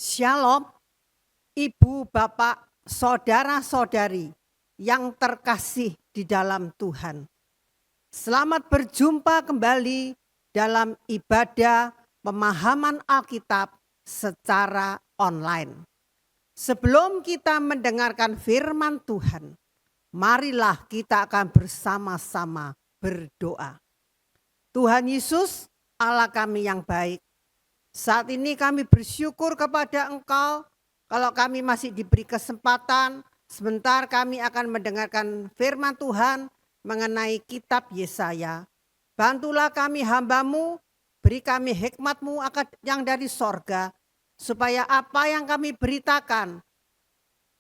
Shalom, Ibu, Bapak, Saudara-saudari yang terkasih di dalam Tuhan. Selamat berjumpa kembali dalam ibadah pemahaman Alkitab secara online. Sebelum kita mendengarkan firman Tuhan, marilah kita akan bersama-sama berdoa. Tuhan Yesus, Allah kami yang baik, saat ini kami bersyukur kepada Engkau kalau kami masih diberi kesempatan. Sebentar kami akan mendengarkan firman Tuhan mengenai kitab Yesaya. Bantulah kami hamba-Mu, beri kami hikmat-Mu yang dari sorga, supaya apa yang kami beritakan,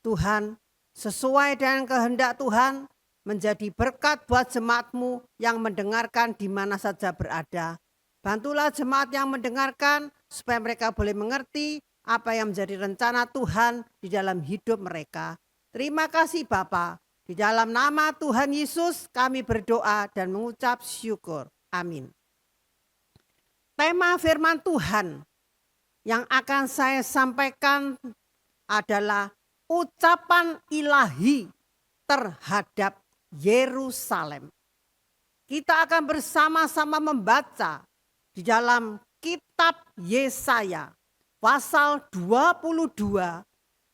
Tuhan, sesuai dengan kehendak Tuhan, menjadi berkat buat jemaat-Mu yang mendengarkan di mana saja berada. Bantulah jemaat yang mendengarkan supaya mereka boleh mengerti apa yang menjadi rencana Tuhan di dalam hidup mereka. Terima kasih Bapa. Di dalam nama Tuhan Yesus kami berdoa dan mengucap syukur. Amin. Tema firman Tuhan yang akan saya sampaikan adalah ucapan ilahi terhadap Yerusalem. Kita akan bersama-sama membaca di dalam kitab Yesaya pasal 22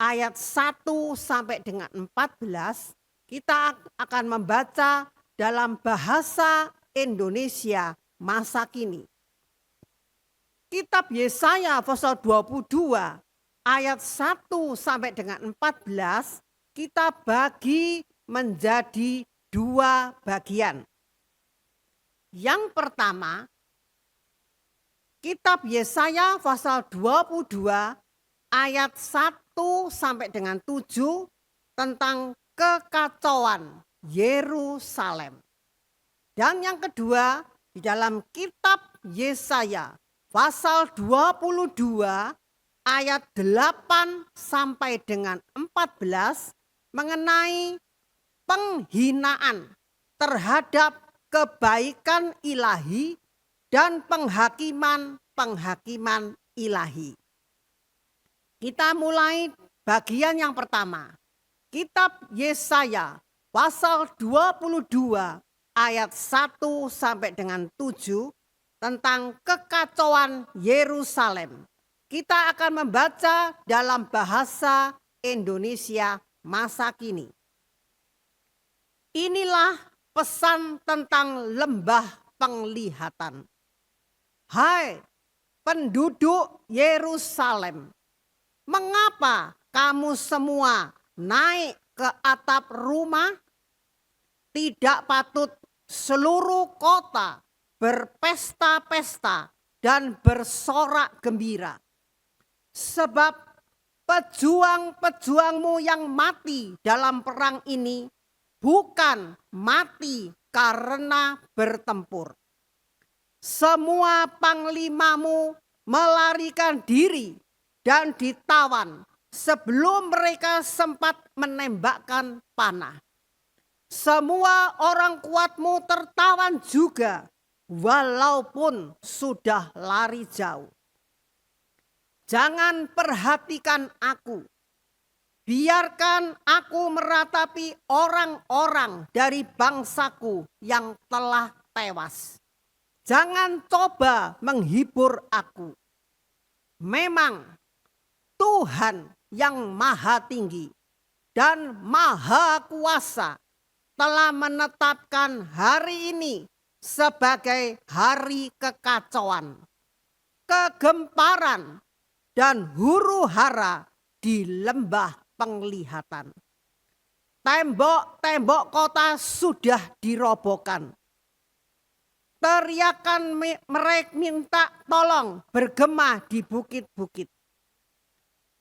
ayat 1 sampai dengan 14. Kita akan membaca dalam bahasa Indonesia masa kini. Kitab Yesaya pasal 22 ayat 1 sampai dengan 14 kita bagi menjadi dua bagian. Yang pertama, kitab Yesaya pasal 22 ayat 1 sampai dengan 7 tentang kekacauan Yerusalem. Dan yang kedua, di dalam kitab Yesaya pasal 22 ayat 8 sampai dengan 14 mengenai penghinaan terhadap kebaikan ilahi dan penghakiman ilahi. Kita mulai bagian yang pertama. Kitab Yesaya pasal 22 ayat 1 sampai dengan 7 tentang kekacauan Yerusalem. Kita akan membaca dalam bahasa Indonesia masa kini. Inilah pesan tentang lembah penglihatan. Hai penduduk Yerusalem, mengapa kamu semua naik ke atap rumah? Tidak patut seluruh kota berpesta-pesta dan bersorak gembira. Sebab pejuang-pejuangmu yang mati dalam perang ini bukan mati karena bertempur. Semua panglimamu melarikan diri dan ditawan sebelum mereka sempat menembakkan panah. Semua orang kuatmu tertawan juga, walaupun sudah lari jauh. Jangan perhatikan aku. Biarkan aku meratapi orang-orang dari bangsaku yang telah tewas. Jangan coba menghibur aku. Memang Tuhan yang maha tinggi dan maha kuasa telah menetapkan hari ini sebagai hari kekacauan, kegemparan, dan huru-hara di lembah penglihatan. Tembok-tembok kota sudah dirobohkan. Teriakan mereka minta tolong bergema di bukit-bukit.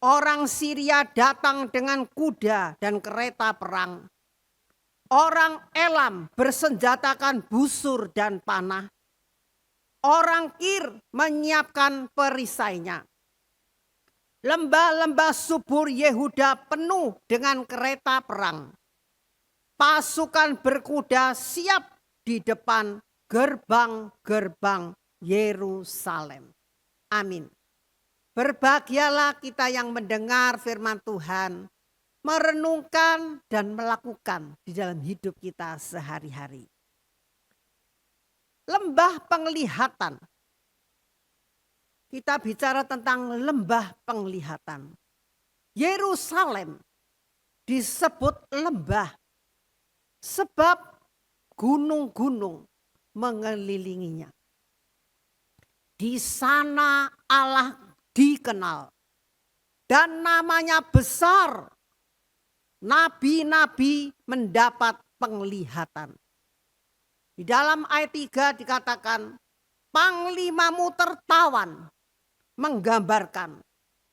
Orang Syria datang dengan kuda dan kereta perang. Orang Elam bersenjatakan busur dan panah. Orang Kir menyiapkan perisainya. Lembah-lembah subur Yehuda penuh dengan kereta perang. Pasukan berkuda siap di depan gerbang-gerbang Yerusalem. Amin. Berbahagialah kita yang mendengar firman Tuhan, merenungkan dan melakukan di dalam hidup kita sehari-hari. Lembah penglihatan. Kita bicara tentang lembah penglihatan. Yerusalem disebut lembah sebab gunung-gunung mengelilinginya. Di sana Allah dikenal dan namanya besar. Nabi-nabi mendapat penglihatan. Di dalam ayat 3 dikatakan, panglimamu tertawan, menggambarkan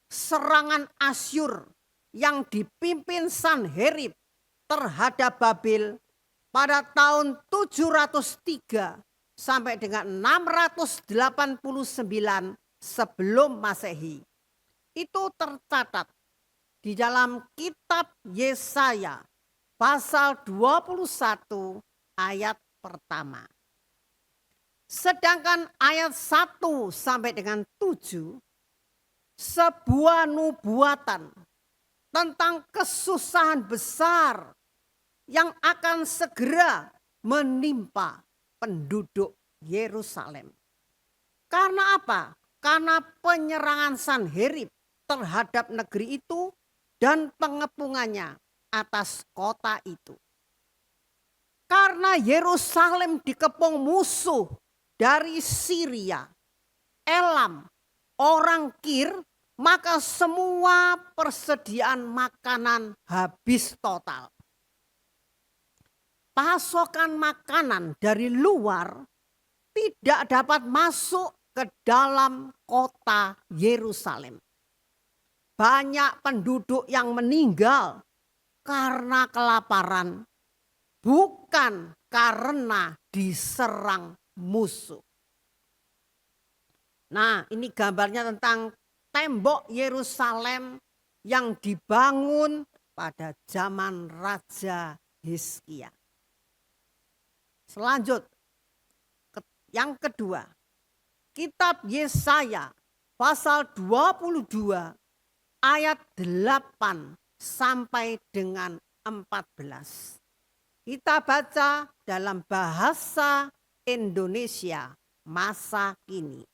serangan Asyur yang dipimpin Sanherib terhadap Babel pada tahun 703 sampai dengan 689 sebelum Masehi. Itu tercatat di dalam kitab Yesaya pasal 21 ayat pertama. Sedangkan ayat 1 sampai dengan 7 sebuah nubuatan tentang kesusahan besar yang akan segera menimpa penduduk Yerusalem. Karena apa? Karena penyerangan Sanherib terhadap negeri itu dan pengepungannya atas kota itu. Karena Yerusalem dikepung musuh dari Syria, Elam, orang Kir, maka semua persediaan makanan habis total. Pasokan makanan dari luar tidak dapat masuk ke dalam kota Yerusalem. Banyak penduduk yang meninggal karena kelaparan, bukan karena diserang musuh. Nah, ini gambarnya tentang tembok Yerusalem yang dibangun pada zaman Raja Hizkia. Selanjut, yang kedua, kitab Yesaya pasal 22 ayat 8 sampai dengan 14. Kita baca dalam bahasa Indonesia masa kini.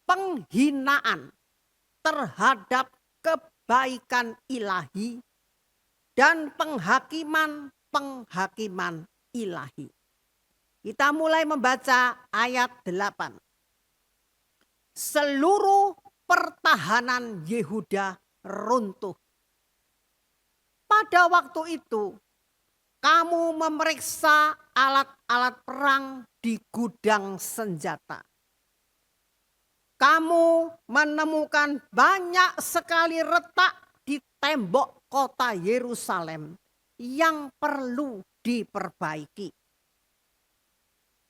Penghinaan terhadap kebaikan ilahi dan penghakiman ilahi. Kita mulai membaca ayat 8. Seluruh pertahanan Yehuda runtuh. Pada waktu itu, kamu memeriksa alat-alat perang di gudang senjata. Kamu menemukan banyak sekali retak di tembok kota Yerusalem yang perlu diperbaiki.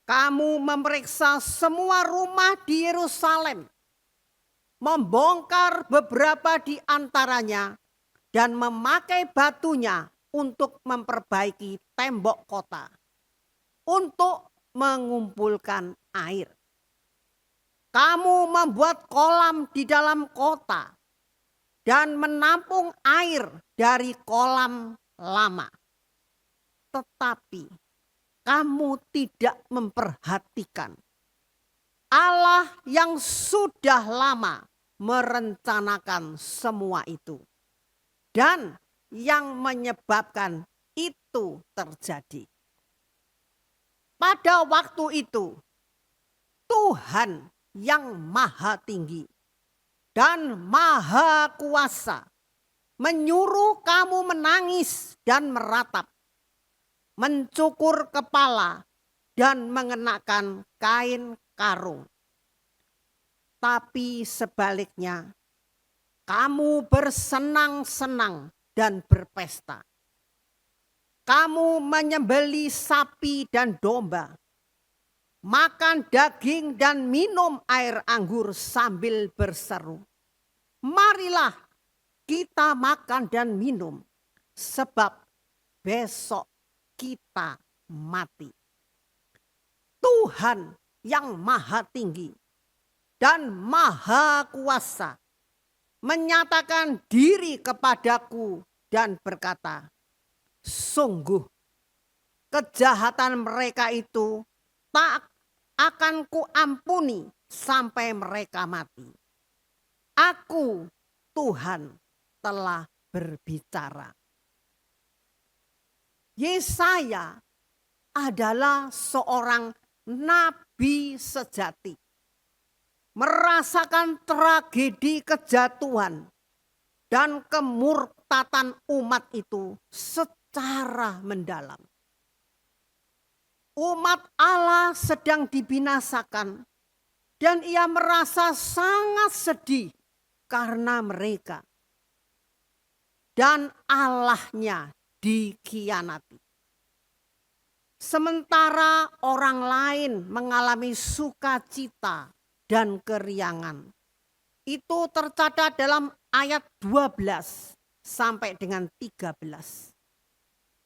Kamu memeriksa semua rumah di Yerusalem, membongkar beberapa di antaranya, dan memakai batunya untuk memperbaiki tembok kota, untuk mengumpulkan air. Kamu membuat kolam di dalam kota dan menampung air dari kolam lama. Tetapi kamu tidak memperhatikan Allah yang sudah lama merencanakan semua itu. Dan yang menyebabkan itu terjadi. Pada waktu itu, Tuhan yang maha tinggi dan maha kuasa menyuruh kamu menangis dan meratap, mencukur kepala dan mengenakan kain karung. Tapi sebaliknya, kamu bersenang-senang dan berpesta. Kamu menyembelih sapi dan domba, makan daging dan minum air anggur sambil berseru, marilah kita makan dan minum, sebab besok kita mati. Tuhan yang maha tinggi dan maha kuasa menyatakan diri kepadaku dan berkata, sungguh kejahatan mereka itu tak akan kuampuni sampai mereka mati. Aku, Tuhan, telah berbicara. Yesaya adalah seorang nabi sejati. Merasakan tragedi kejatuhan dan kemurtatan umat itu secara mendalam. Umat Allah sedang dibinasakan dan ia merasa sangat sedih karena mereka. Dan Allahnya dikhianati. Sementara orang lain mengalami sukacita dan keriangan. Itu tercatat dalam ayat 12 sampai dengan 13.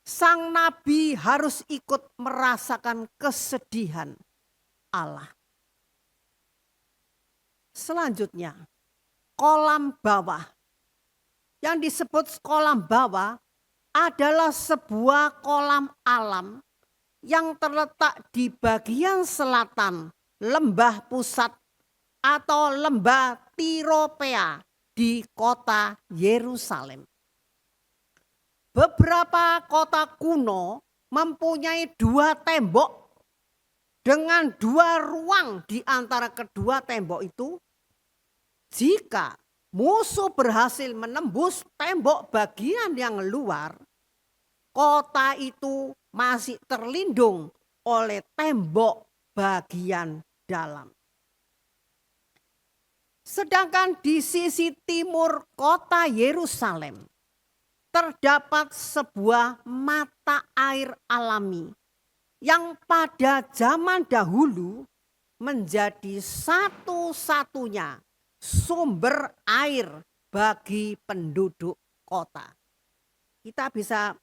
Sang nabi harus ikut merasakan kesedihan Allah. Selanjutnya, kolam bawah. Yang disebut kolam bawah adalah sebuah kolam alam yang terletak di bagian selatan lembah pusat atau lembah Tiropea di kota Yerusalem. Beberapa kota kuno mempunyai dua tembok dengan dua ruang di antara kedua tembok itu. Jika musuh berhasil menembus tembok bagian yang luar, kota itu masih terlindung oleh tembok bagian dalam. Sedangkan di sisi timur kota Yerusalem terdapat sebuah mata air alami yang pada zaman dahulu menjadi satu-satunya sumber air bagi penduduk kota. Kita bisa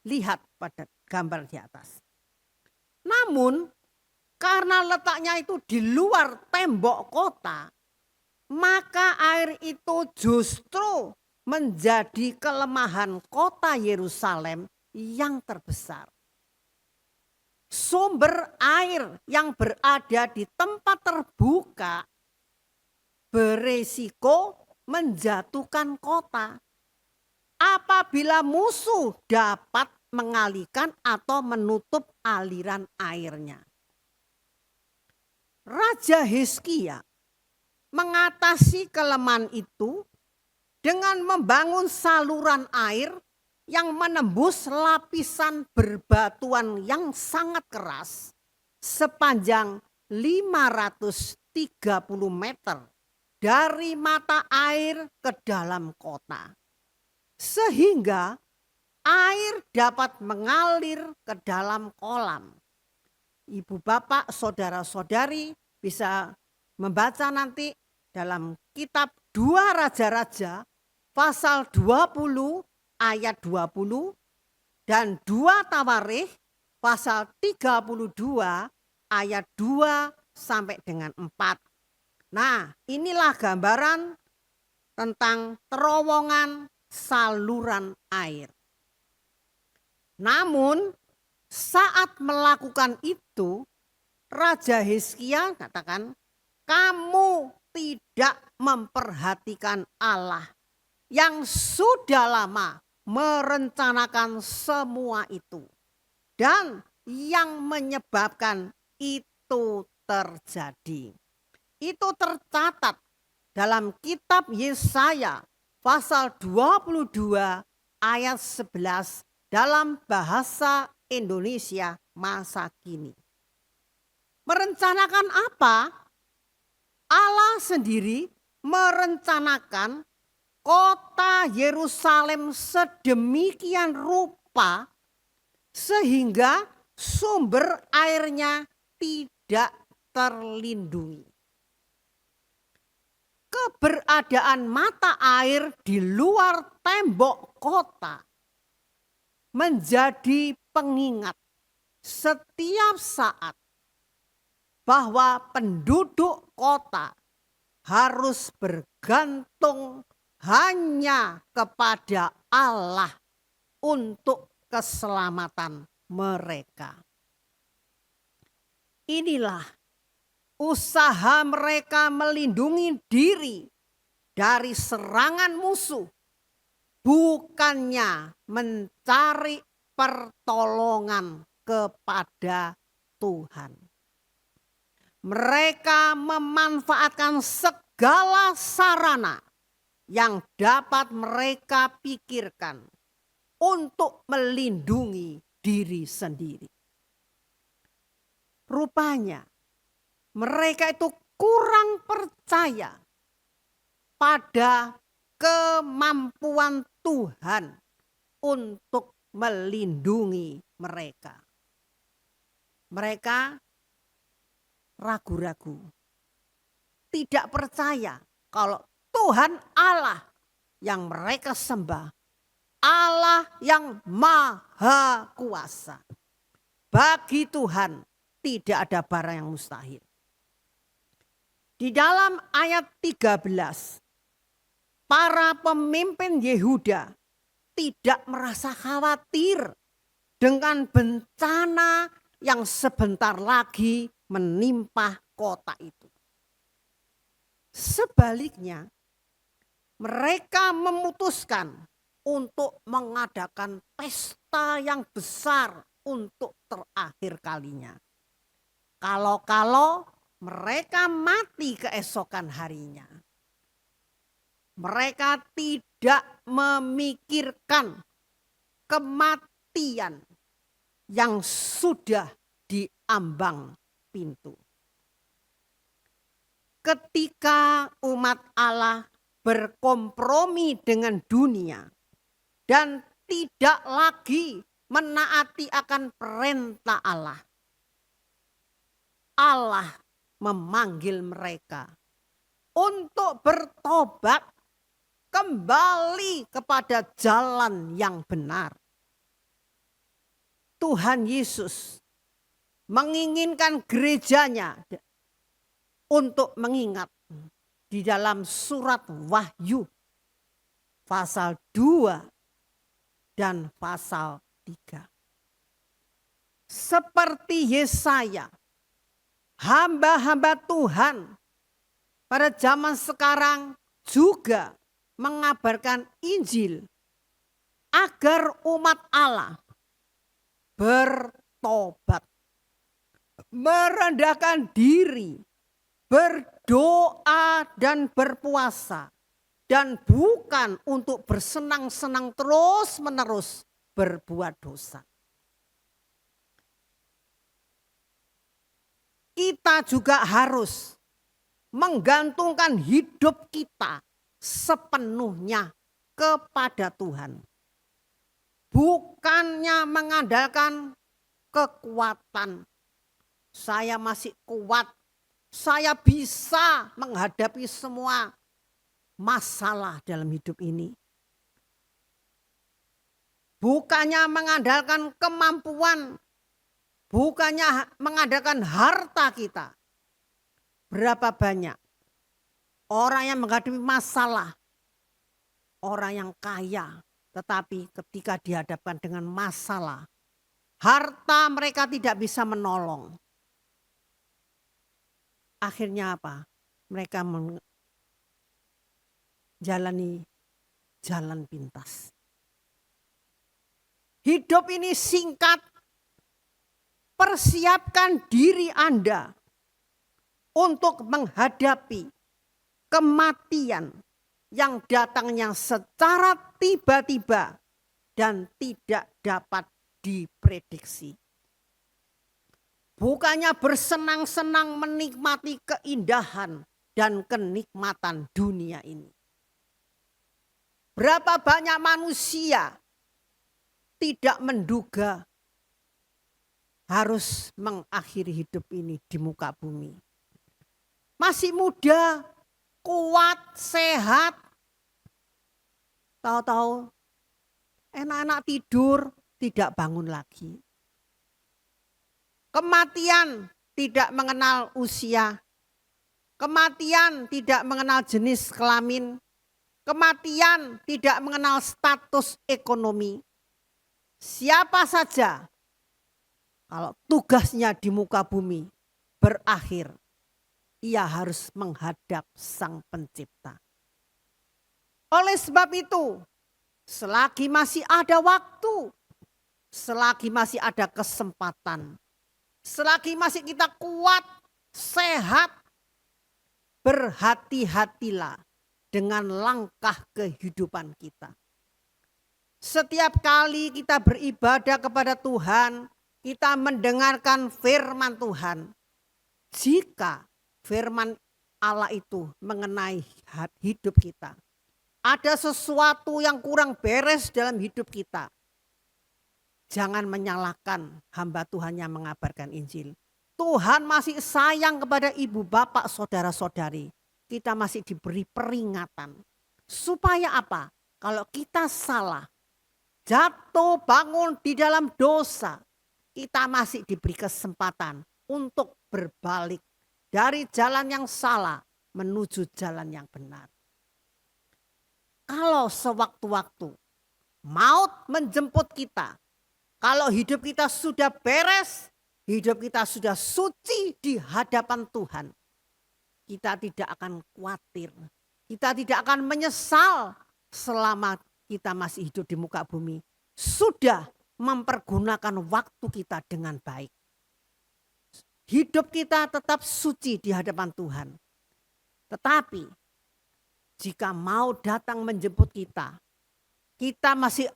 lihat pada gambar di atas. Namun karena letaknya itu di luar tembok kota, maka air itu justru menjadi kelemahan kota Yerusalem yang terbesar. Sumber air yang berada di tempat terbuka beresiko menjatuhkan kota apabila musuh dapat mengalihkan atau menutup aliran airnya. Raja Hizkia mengatasi kelemahan itu dengan membangun saluran air yang menembus lapisan berbatuan yang sangat keras sepanjang 530 meter dari mata air ke dalam kota. Sehingga air dapat mengalir ke dalam kolam. Ibu bapak, saudara-saudari bisa membaca nanti dalam kitab 2 Raja-Raja pasal 20 ayat 20 dan 2 Tawarikh pasal 32 ayat 2 sampai dengan 4. Nah, inilah gambaran tentang terowongan saluran air. Namun saat melakukan itu, Raja Hizkia katakan, kamu tidak memperhatikan Allah yang sudah lama merencanakan semua itu dan yang menyebabkan itu terjadi. Itu tercatat dalam kitab Yesaya pasal 22 ayat 11 dalam bahasa Indonesia masa kini. Merencanakan apa? Allah sendiri merencanakan kota Yerusalem sedemikian rupa sehingga sumber airnya tidak terlindungi. Keberadaan mata air di luar tembok kota menjadi pengingat setiap saat bahwa penduduk kota harus bergantung hanya kepada Allah untuk keselamatan mereka. Inilah usaha mereka melindungi diri dari serangan musuh, bukannya mencari pertolongan kepada Tuhan. Mereka memanfaatkan segala sarana yang dapat mereka pikirkan untuk melindungi diri sendiri. Rupanya mereka itu kurang percaya pada kemampuan Tuhan untuk melindungi mereka. Mereka ragu-ragu, tidak percaya kalau Tuhan Allah yang mereka sembah, Allah yang maha kuasa. Bagi Tuhan tidak ada barang yang mustahil. Di dalam ayat 13, para pemimpin Yehuda tidak merasa khawatir dengan bencana yang sebentar lagi menimpa kota itu. Sebaliknya, mereka memutuskan untuk mengadakan pesta yang besar untuk terakhir kalinya. Kalau mereka mati keesokan harinya. Mereka tidak memikirkan kematian yang sudah diambang pintu. Ketika umat Allah berkompromi dengan dunia dan tidak lagi menaati akan perintah Allah, Allah memanggil mereka untuk bertobat kembali kepada jalan yang benar. Tuhan Yesus menginginkan gerejanya untuk mengingat di dalam surat Wahyu pasal 2 dan pasal 3. Seperti Yesaya, hamba-hamba Tuhan pada zaman sekarang juga mengabarkan Injil agar umat Allah bertobat, merendahkan diri, berdoa dan berpuasa, dan bukan untuk bersenang-senang terus-menerus berbuat dosa. Kita juga harus menggantungkan hidup kita sepenuhnya kepada Tuhan. Bukannya mengandalkan kekuatan. Saya masih kuat, saya bisa menghadapi semua masalah dalam hidup ini. Bukannya mengandalkan kemampuan, bukannya mengandalkan harta kita. Berapa banyak orang yang menghadapi masalah, orang yang kaya, tetapi ketika dihadapkan dengan masalah, harta mereka tidak bisa menolong. Akhirnya apa? Mereka menjalani jalan pintas. Hidup ini singkat. Persiapkan diri Anda untuk menghadapi kematian yang datangnya secara tiba-tiba dan tidak dapat diprediksi. Bukannya bersenang-senang menikmati keindahan dan kenikmatan dunia ini. Berapa banyak manusia tidak menduga harus mengakhiri hidup ini di muka bumi. Masih muda, kuat, sehat. Tahu-tahu enak-enak tidur, tidak bangun lagi. Kematian tidak mengenal usia. Kematian tidak mengenal jenis kelamin. Kematian tidak mengenal status ekonomi. Siapa saja kalau tugasnya di muka bumi berakhir, ia harus menghadap Sang Pencipta. Oleh sebab itu, selagi masih ada waktu, selagi masih ada kesempatan, selagi masih kita kuat, sehat, berhati-hatilah dengan langkah kehidupan kita. Setiap kali kita beribadah kepada Tuhan, kita mendengarkan firman Tuhan. Jika firman Allah itu mengenai hidup kita, ada sesuatu yang kurang beres dalam hidup kita, jangan menyalahkan hamba Tuhan yang mengabarkan Injil. Tuhan masih sayang kepada ibu, bapak, saudara-saudari. Kita masih diberi peringatan. Supaya apa? Kalau kita salah, jatuh bangun di dalam dosa, kita masih diberi kesempatan untuk berbalik dari jalan yang salah menuju jalan yang benar. Kalau sewaktu-waktu maut menjemput kita, kalau hidup kita sudah beres, hidup kita sudah suci di hadapan Tuhan, kita tidak akan khawatir, kita tidak akan menyesal selama kita masih hidup di muka bumi, sudah mempergunakan waktu kita dengan baik. Hidup kita tetap suci di hadapan Tuhan. Tetapi jika mau datang menjemput kita, kita masih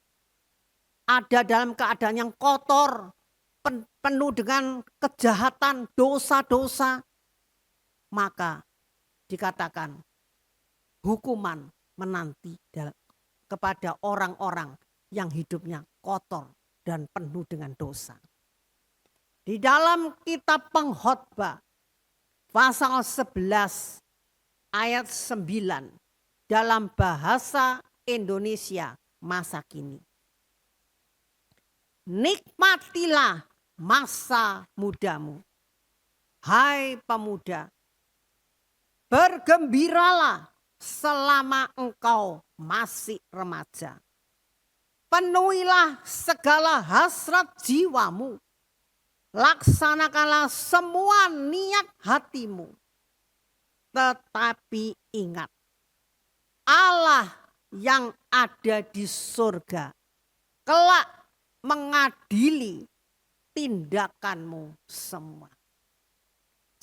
ada dalam keadaan yang kotor, penuh dengan kejahatan, dosa-dosa, maka dikatakan hukuman menanti kepada orang-orang yang hidupnya kotor dan penuh dengan dosa. Di dalam kitab Pengkhotbah pasal 11 ayat 9 dalam bahasa Indonesia masa kini. Nikmatilah masa mudamu, hai pemuda. Bergembiralah selama engkau masih remaja. Penuhilah segala hasrat jiwamu. Laksanakanlah semua niat hatimu. Tetapi ingat, Allah yang ada di surga kelak mengadili tindakanmu semua.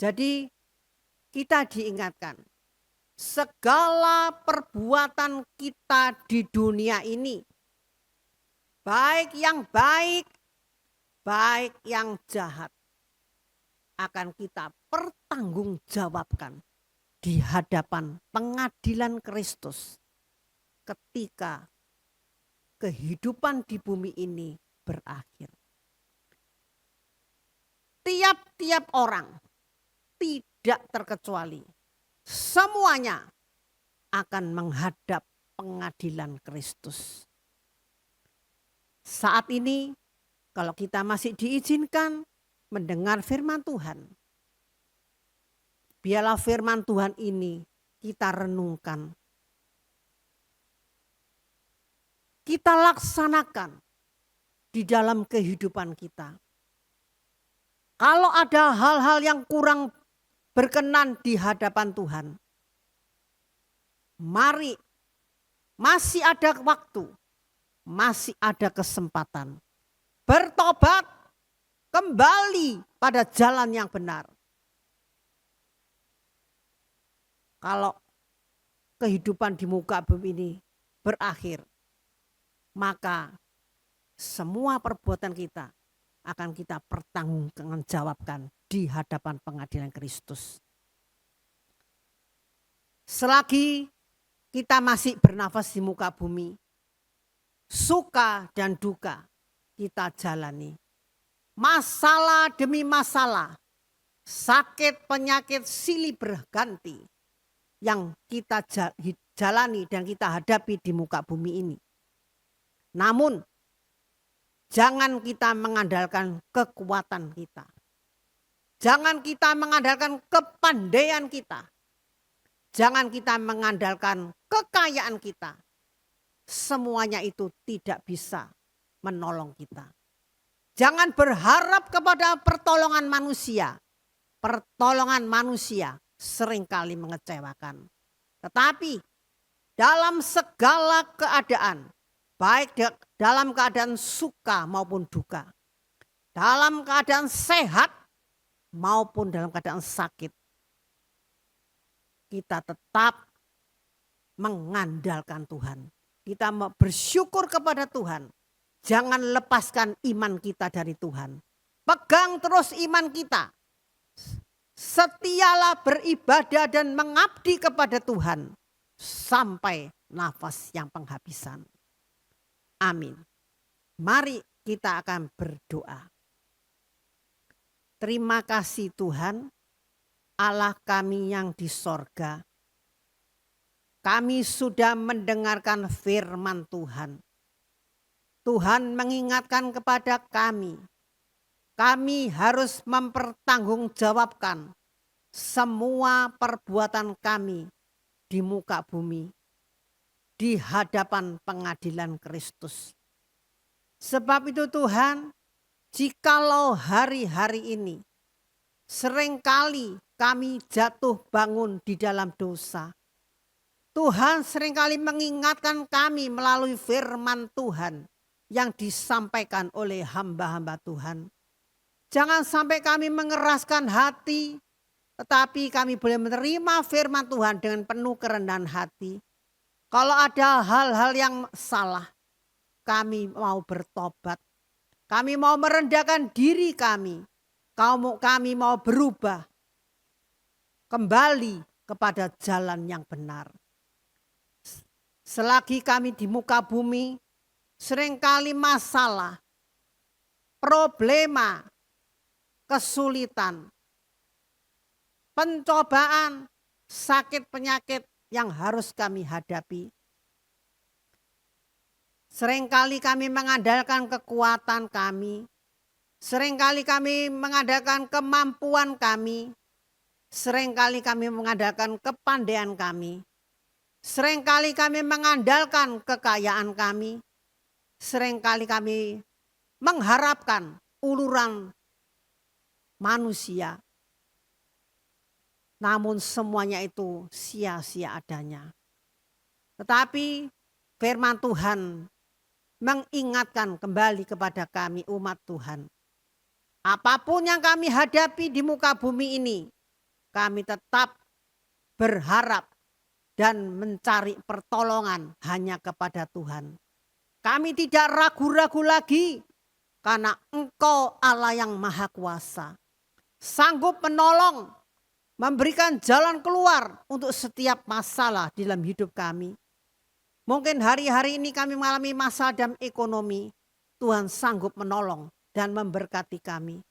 Jadi kita diingatkan, segala perbuatan kita di dunia ini, baik yang baik, baik yang jahat, akan kita pertanggungjawabkan di hadapan pengadilan Kristus ketika kehidupan di bumi ini berakhir. Tiap-tiap orang, tidak terkecuali, semuanya akan menghadap pengadilan Kristus. Saat ini, kalau kita masih diizinkan mendengar firman Tuhan, biarlah firman Tuhan ini kita renungkan, kita laksanakan di dalam kehidupan kita. Kalau ada hal-hal yang kurang berkenan di hadapan Tuhan, mari, masih ada waktu, masih ada kesempatan. Bertobat kembali pada jalan yang benar. Kalau kehidupan di muka bumi ini berakhir, maka semua perbuatan kita akan kita pertanggungjawabkan di hadapan pengadilan Kristus. Selagi kita masih bernafas di muka bumi, suka dan duka kita jalani. Masalah demi masalah, sakit penyakit silih berganti yang kita jalani dan kita hadapi di muka bumi ini. Namun jangan kita mengandalkan kekuatan kita. Jangan kita mengandalkan kepandaian kita. Jangan kita mengandalkan kekayaan kita. Semuanya itu tidak bisa menolong kita. Jangan berharap kepada pertolongan manusia. Pertolongan manusia seringkali mengecewakan. Tetapi dalam segala keadaan, baik dalam keadaan suka maupun duka, dalam keadaan sehat maupun dalam keadaan sakit, kita tetap mengandalkan Tuhan. Kita bersyukur kepada Tuhan. Jangan lepaskan iman kita dari Tuhan. Pegang terus iman kita. Setialah beribadah dan mengabdi kepada Tuhan sampai nafas yang penghabisan. Amin. Mari kita akan berdoa. Terima kasih Tuhan, Allah kami yang di sorga. Kami sudah mendengarkan firman Tuhan. Tuhan mengingatkan kepada kami harus mempertanggungjawabkan semua perbuatan kami di muka bumi, di hadapan pengadilan Kristus. Sebab itu Tuhan, jikalau hari-hari ini seringkali kami jatuh bangun di dalam dosa, Tuhan seringkali mengingatkan kami melalui firman Tuhan yang disampaikan oleh hamba-hamba Tuhan. Jangan sampai kami mengeraskan hati, tetapi kami boleh menerima firman Tuhan dengan penuh kerendahan hati. Kalau ada hal-hal yang salah, kami mau bertobat. Kami mau merendahkan diri kami. Kami mau berubah kembali kepada jalan yang benar. Selagi kami di muka bumi, seringkali masalah, problema, kesulitan, pencobaan, sakit penyakit yang harus kami hadapi. Seringkali kami mengandalkan kekuatan kami. Seringkali kami mengandalkan kemampuan kami. Seringkali kami mengandalkan kepandaian kami. Seringkali kami mengandalkan kekayaan kami. Seringkali kami mengharapkan uluran manusia. Namun semuanya itu sia-sia adanya. Tetapi firman Tuhan mengingatkan kembali kepada kami umat Tuhan. Apapun yang kami hadapi di muka bumi ini, kami tetap berharap dan mencari pertolongan hanya kepada Tuhan. Kami tidak ragu-ragu lagi karena Engkau Allah yang Maha Kuasa. Sanggup menolong, memberikan jalan keluar untuk setiap masalah di dalam hidup kami. Mungkin hari-hari ini kami mengalami masalah dalam ekonomi. Tuhan sanggup menolong dan memberkati kami.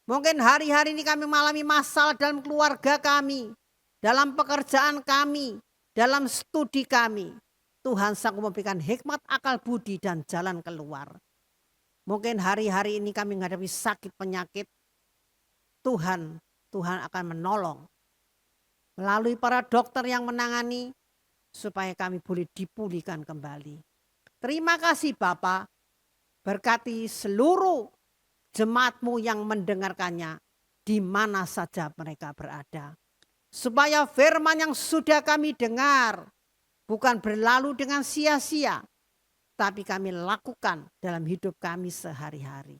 Mungkin hari-hari ini kami mengalami masalah dalam keluarga kami, dalam pekerjaan kami, dalam studi kami. Tuhan sanggup memberikan hikmat, akal budi, dan jalan keluar. Mungkin hari-hari ini kami menghadapi sakit penyakit. Tuhan akan menolong melalui para dokter yang menangani, supaya kami boleh dipulihkan kembali. Terima kasih Bapa, berkati seluruh jemaat-Mu yang mendengarkannya di mana saja mereka berada. Supaya firman yang sudah kami dengar bukan berlalu dengan sia-sia, tapi kami lakukan dalam hidup kami sehari-hari.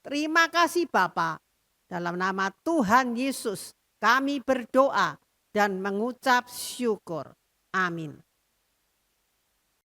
Terima kasih Bapa, dalam nama Tuhan Yesus kami berdoa dan mengucap syukur. Amin.